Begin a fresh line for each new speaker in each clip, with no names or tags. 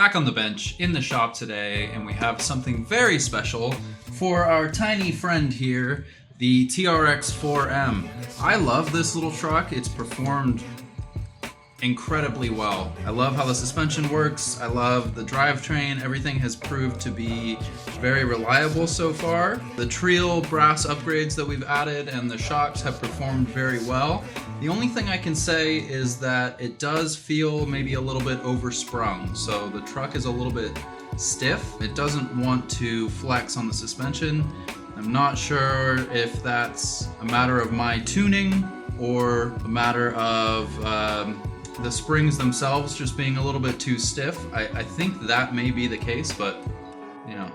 back on the bench in the shop today, and we have something very special for our tiny friend here, the TRX4M. I love this little truck. It's performed incredibly well. I love how the suspension works. I love the drivetrain. Everything has proved to be very reliable so far. The Trio brass upgrades that we've added and the shocks have performed very well. The only thing I can say is that it does feel maybe a little bit oversprung. So the truck is a little bit stiff. It doesn't want to flex on the suspension. I'm not sure if that's a matter of my tuning or a matter of the springs themselves just being a little bit too stiff. I think that may be the case, but you know,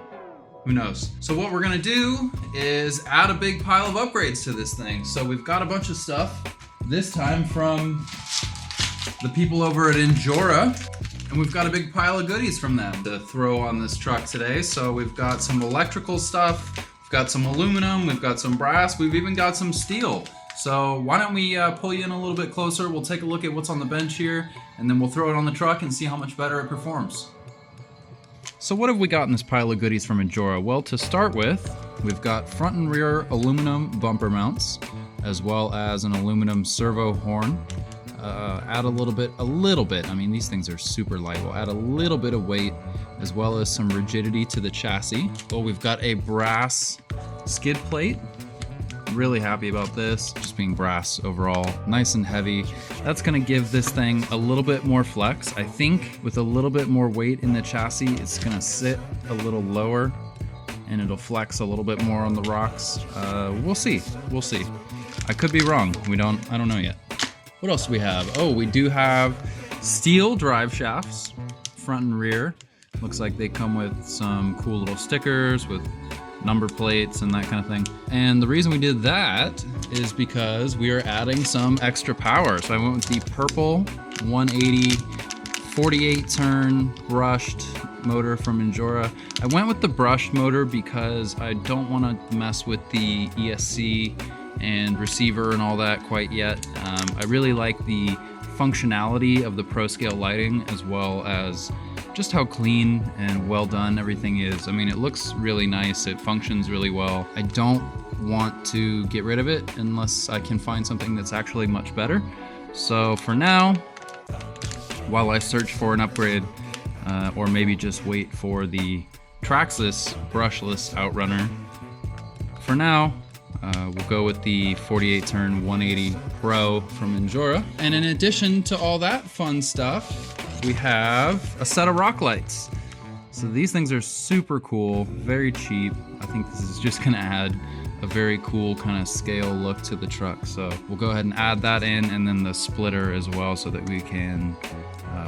who knows? So what we're gonna do is add a big pile of upgrades to this thing. So we've got a bunch of stuff, this time from the people over at Injora, and we've got a big pile of goodies from them to throw on this truck today. So we've got some electrical stuff, we've got some aluminum, we've got some brass, we've even got some steel. So why don't we pull you in a little bit closer, we'll take a look at what's on the bench here, and then we'll throw it on the truck and see how much better it performs. So what have we got in this pile of goodies from Injora? Well, to start with, we've got front and rear aluminum bumper mounts, as well as an aluminum servo horn. Add a little bit, I mean these things are super light, we'll add a little bit of weight, as well as some rigidity to the chassis. Well, we've got a brass skid plate. Really happy about this, just being brass overall, nice and heavy. That's gonna give this thing a little bit more flex. I think with a little bit more weight in the chassis, it's gonna sit a little lower and it'll flex a little bit more on the rocks. We'll see. I could be wrong, I don't know yet. What else do we have? Oh, we do have steel drive shafts, front and rear. Looks like they come with some cool little stickers with number plates and that kind of thing. And the reason we did that is because we are adding some extra power. So I went with the purple 180 48 turn brushed motor from Injora. I went with the brushed motor because I don't want to mess with the ESC and receiver and all that quite yet. I really like the functionality of the Pro Scale lighting, as well as just how clean and well done everything is. I mean, it looks really nice, it functions really well. I don't want to get rid of it unless I can find something that's actually much better. So for now, while I search for an upgrade, or maybe just wait for the Traxxas brushless Outrunner, for now, we'll go with the 48 turn 180 Pro from Injora. And in addition to all that fun stuff, we have a set of rock lights. So these things are super cool, very cheap. I think this is just gonna add a very cool kind of scale look to the truck. So we'll go ahead and add that in, and then the splitter as well, so that we can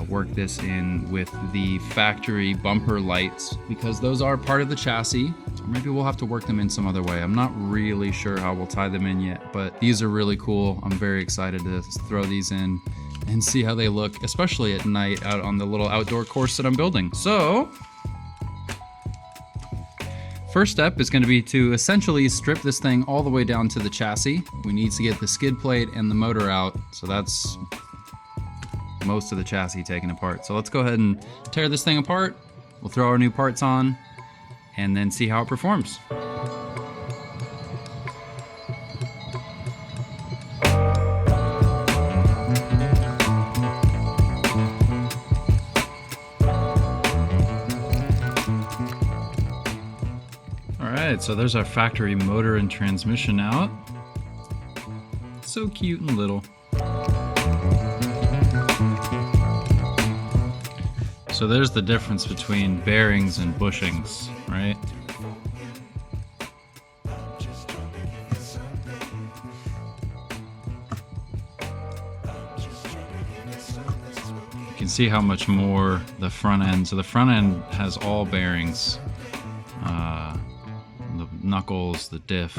work this in with the factory bumper lights, because those are part of the chassis. Or maybe we'll have to work them in some other way. I'm not really sure how we'll tie them in yet, but these are really cool. I'm very excited to throw these in and see how they look, especially at night out on the little outdoor course that I'm building. So, first step is gonna be to essentially strip this thing all the way down to the chassis. We need to get the skid plate and the motor out, so that's most of the chassis taken apart. So let's go ahead and tear this thing apart. We'll throw our new parts on and then see how it performs. Alright, so there's our factory motor and transmission out. So cute and little. So there's the difference between bearings and bushings, right? You can see how much more the front end. So the front end has all bearings. The knuckles, the diff,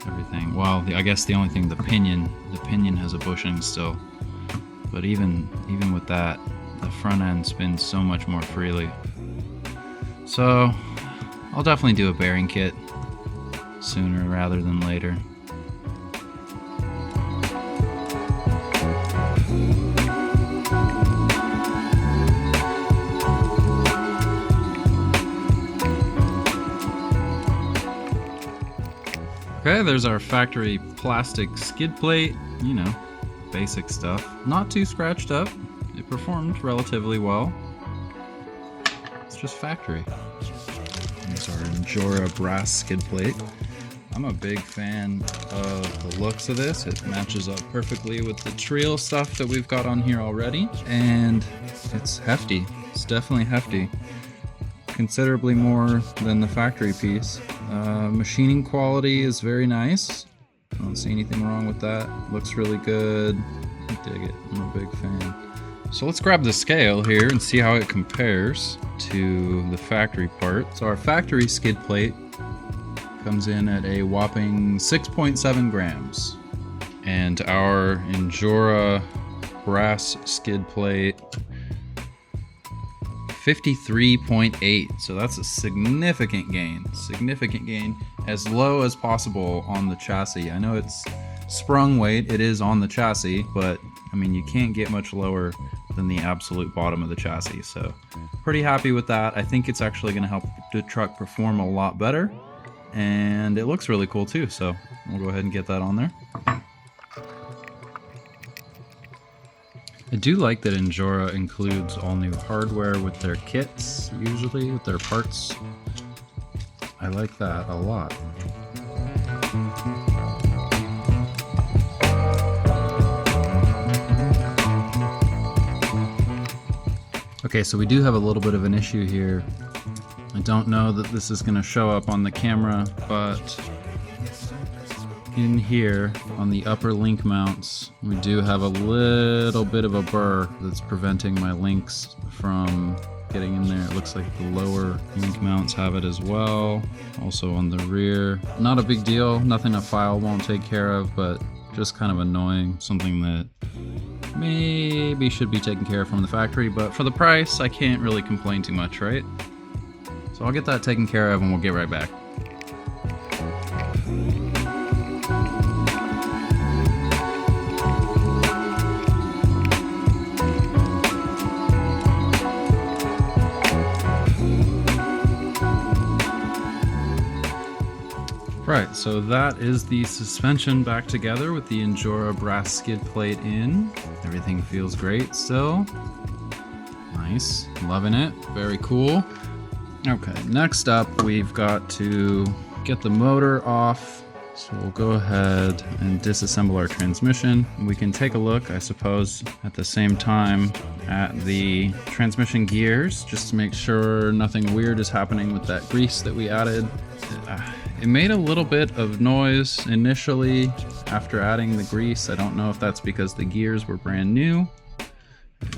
everything. Well, I guess the only thing, the pinion has a bushing still. But even with that, the front end spins so much more freely. So I'll definitely do a bearing kit sooner rather than later. Okay, there's our factory plastic skid plate, you know, basic stuff. Not too scratched up. It performed relatively well. It's just factory. Here's our Injora brass skid plate. I'm a big fan of the looks of this. It matches up perfectly with the trail stuff that we've got on here already. And it's hefty. It's definitely hefty. Considerably more than the factory piece. Machining quality is very nice. I don't see anything wrong with that. Looks really good. I dig it. I'm a big fan. So let's grab the scale here and see how it compares to the factory part. So our factory skid plate comes in at a whopping 6.7 grams. And our Injora brass skid plate, 53.8. So that's a significant gain. Significant gain. As low as possible on the chassis. I know it's sprung weight, it is on the chassis, but I mean, you can't get much lower than the absolute bottom of the chassis. So pretty happy with that. I think it's actually going to help the truck perform a lot better. And it looks really cool too. So we'll go ahead and get that on there. I do like that Injora includes all new hardware with their kits, usually with their parts. I like that a lot. Okay, so we do have a little bit of an issue here. I don't know that this is going to show up on the camera, but in here on the upper link mounts, we do have a little bit of a burr that's preventing my links from getting in there. It looks like the lower link mounts have it as well. Also on the rear. Not a big deal, nothing a file won't take care of, but just kind of annoying. Something that maybe should be taken care of from the factory, but for the price, I can't really complain too much, right? So I'll get that taken care of and we'll get right back. Right, so that is the suspension back together with the Injora brass skid plate in. Everything feels great still. Nice, loving it, very cool. Okay, next up we've got to get the motor off. So we'll go ahead and disassemble our transmission. We can take a look, I suppose, at the same time at the transmission gears, just to make sure nothing weird is happening with that grease that we added. It made a little bit of noise initially after adding the grease. I don't know if that's because the gears were brand new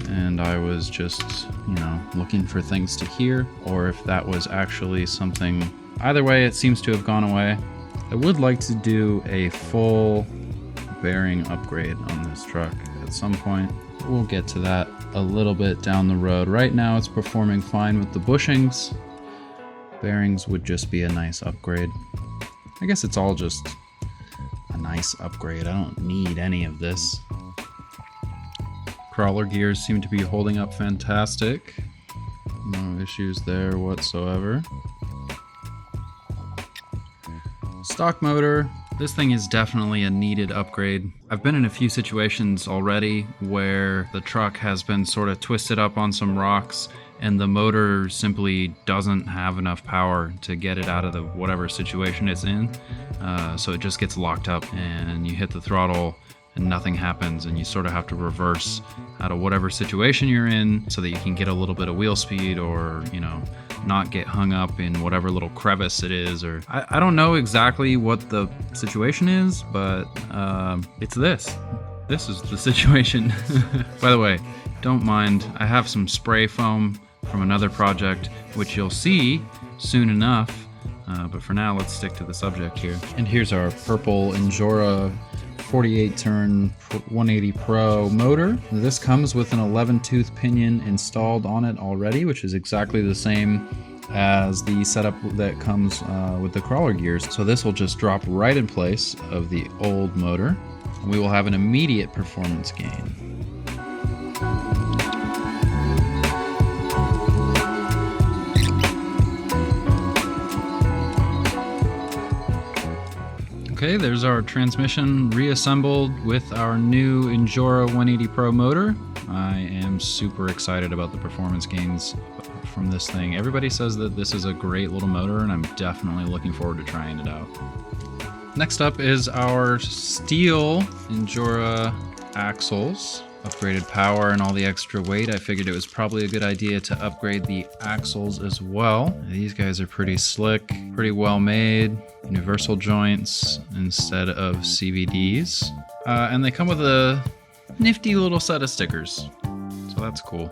and I was just, you know, looking for things to hear, or if that was actually something. Either way, it seems to have gone away. I would like to do a full bearing upgrade on this truck at some point. We'll get to that a little bit down the road. Right now it's performing fine with the bushings. Bearings would just be a nice upgrade. I guess it's all just a nice upgrade. I don't need any of this. Crawler gears seem to be holding up fantastic. No issues there whatsoever. Stock motor. This thing is definitely a needed upgrade. I've been in a few situations already where the truck has been sort of twisted up on some rocks and the motor simply doesn't have enough power to get it out of the whatever situation it's in. So it just gets locked up and you hit the throttle and nothing happens, and you sort of have to reverse out of whatever situation you're in so that you can get a little bit of wheel speed, or, you know, not get hung up in whatever little crevice it is. Or I don't know exactly what the situation is, but it's this. This is the situation. By the way, don't mind, I have some spray foam from another project, which you'll see soon enough. But for now, let's stick to the subject here. And here's our purple Injora 48 turn 180 Pro motor. This comes with an 11-tooth pinion installed on it already, which is exactly the same as the setup that comes with the crawler gears. So this will just drop right in place of the old motor. We will have an immediate performance gain. Okay, there's our transmission reassembled with our new Injora 180 Pro motor. I am super excited about the performance gains from this thing. Everybody says that this is a great little motor, and I'm definitely looking forward to trying it out. Next up is our steel Injora axles. Upgraded power and all the extra weight. I figured it was probably a good idea to upgrade the axles as well. These guys are pretty slick, pretty well made. Universal joints instead of CVDs. And they come with a nifty little set of stickers. So that's cool.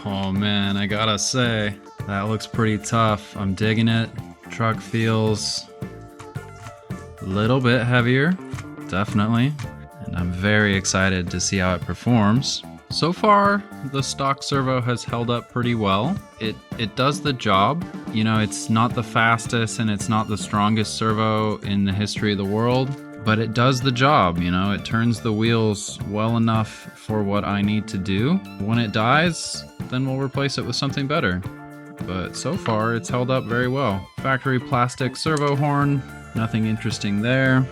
Oh man, I gotta say, that looks pretty tough. I'm digging it. Truck feels a little bit heavier, definitely. And I'm very excited to see how it performs. So far, the stock servo has held up pretty well. It does the job. You know, it's not the fastest and it's not the strongest servo in the history of the world, but it does the job, you know, it turns the wheels well enough for what I need to do. When it dies, then we'll replace it with something better. But so far, it's held up very well. Factory plastic servo horn, nothing interesting there.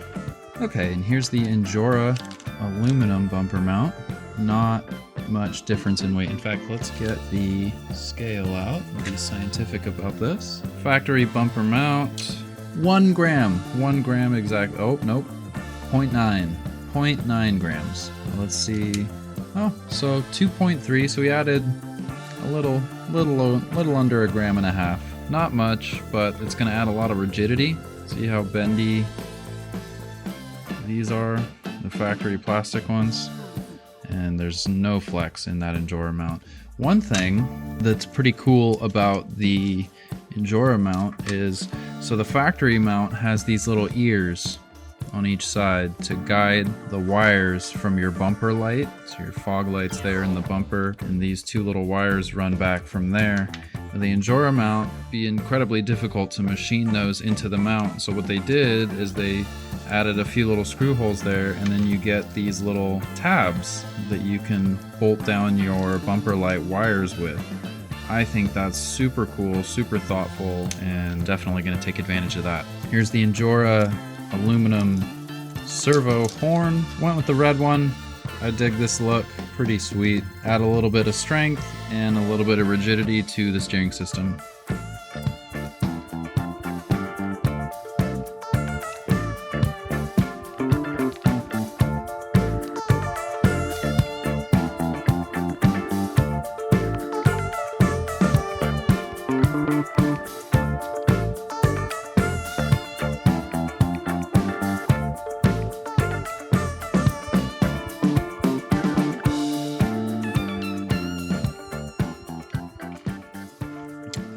Okay, and here's the Injora aluminum bumper mount. Not much difference in weight. In fact, let's get the scale out and be scientific about this. Factory bumper mount, 1 gram. 1 gram exact. Oh, nope. 0.9 grams. Let's see. Oh, so 2.3. So we added a little under 1.5 grams. Not much, but it's going to add a lot of rigidity. See how bendy these are, the factory plastic ones, and there's no flex in that Injora mount. One thing that's pretty cool about the Injora mount is, so the factory mount has these little ears on each side to guide the wires from your bumper light. So your fog light's there in the bumper, and these two little wires run back from there. And the Injora mount be incredibly difficult to machine those into the mount. So what they did is they added a few little screw holes there, and then you get these little tabs that you can bolt down your bumper light wires with. I think that's super cool, super thoughtful, and definitely going to take advantage of that. Here's the Injora aluminum servo horn. Went with the red one. I dig this look, pretty sweet. Add a little bit of strength and a little bit of rigidity to the steering system.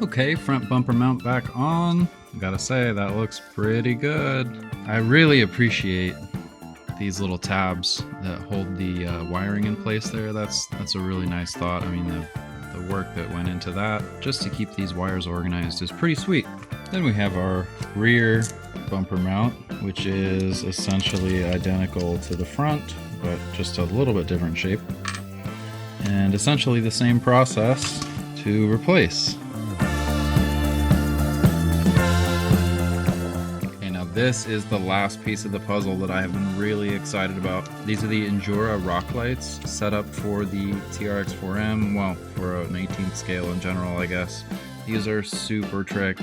Okay, front bumper mount back on. Gotta say, that looks pretty good. I really appreciate these little tabs that hold the wiring in place there. That's a really nice thought. I mean, the work that went into that just to keep these wires organized is pretty sweet. Then we have our rear bumper mount, which is essentially identical to the front, but just a little bit different shape. And essentially the same process to replace. This is the last piece of the puzzle that I have been really excited about. These are the Injora rock lights set up for the TRX4M, well, for an 18th scale in general, I guess. These are super trick.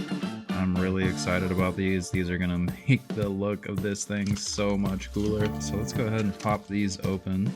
I'm really excited about these. These are gonna make the look of this thing so much cooler. So let's go ahead and pop these open.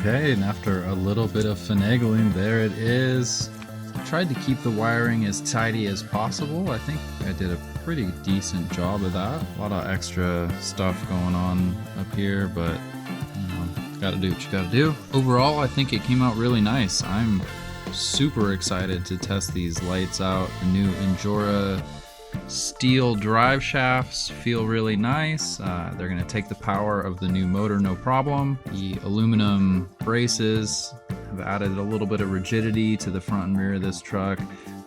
Okay, and after a little bit of finagling, there it is. I tried to keep the wiring as tidy as possible. I think I did a pretty decent job of that. A lot of extra stuff going on up here, but you know, Gotta do what you gotta do. Overall, I think it came out really nice. I'm super excited to test these lights out. The new Injora steel drive shafts feel really nice. They're gonna take the power of the new motor no problem. The aluminum braces have added a little bit of rigidity to the front and rear of this truck.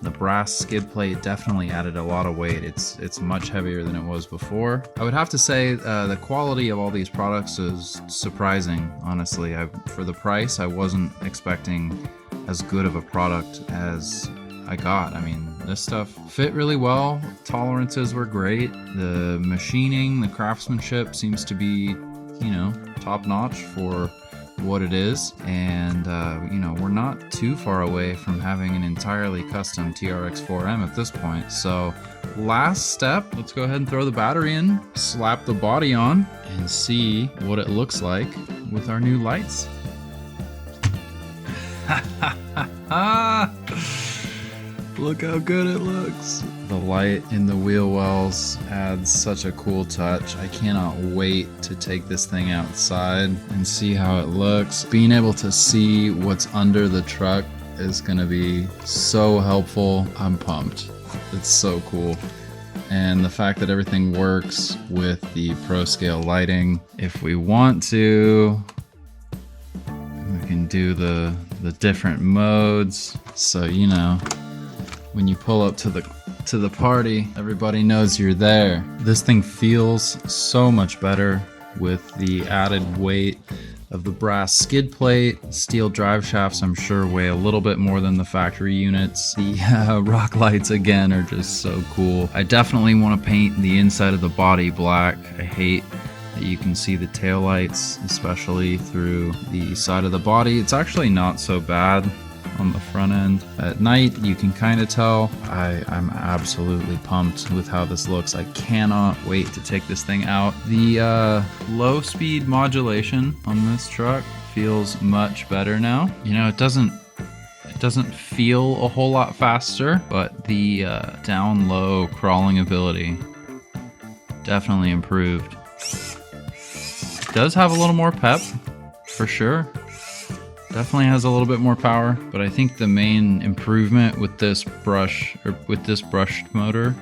The brass skid plate definitely added a lot of weight. It's much heavier than it was before. I would have to say the quality of all these products is surprising, honestly. For the price, I wasn't expecting as good of a product as I got. I mean, this stuff fit really well. Tolerances were great. The machining, the craftsmanship seems to be, you know, top notch for what it is. And, you know, we're not too far away from having an entirely custom TRX4M at this point. So last step, let's go ahead and throw the battery in, slap the body on, and see what it looks like with our new lights. Look how good it looks. The light in the wheel wells adds such a cool touch. I cannot wait to take this thing outside and see how it looks. Being able to see what's under the truck is gonna be so helpful. I'm pumped. It's so cool. And the fact that everything works with the Pro Scale lighting. If we want to, we can do the different modes. So, you know, when you pull up to the party, everybody knows you're there. This thing feels so much better with the added weight of the brass skid plate. Steel drive shafts, I'm sure, weigh a little bit more than the factory units. The rock lights, again, are just so cool. I definitely want to paint the inside of the body black. I hate that you can see the tail lights, especially through the side of the body. It's actually not so bad on the front end. At night, you can kind of tell. I'm absolutely pumped with how this looks. I cannot wait to take this thing out. The low speed modulation on this truck feels much better now. You know, it doesn't feel a whole lot faster, but the down low crawling ability definitely improved. It does have a little more pep, for sure. Definitely has a little bit more power, but I think the main improvement with this brushed motor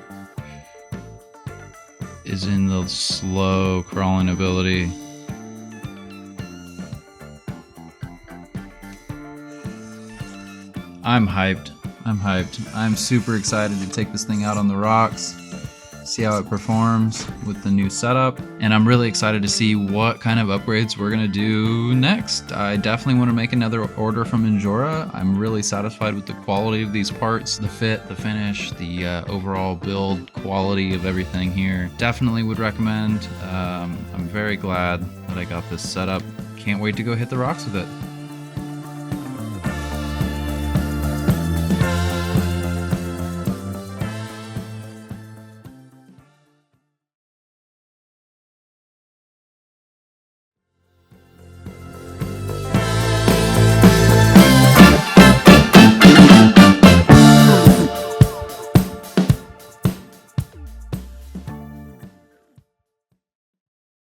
is in the slow crawling ability. I'm hyped. I'm super excited to take this thing out on the rocks, see how it performs with the new setup, and I'm really excited to see what kind of upgrades we're gonna do next. I definitely want to make another order from Injora. I'm really satisfied with the quality of these parts, the fit, the finish, the overall build quality of everything here. Definitely would recommend. I'm very glad that I got this set up. Can't wait to go hit the rocks with it.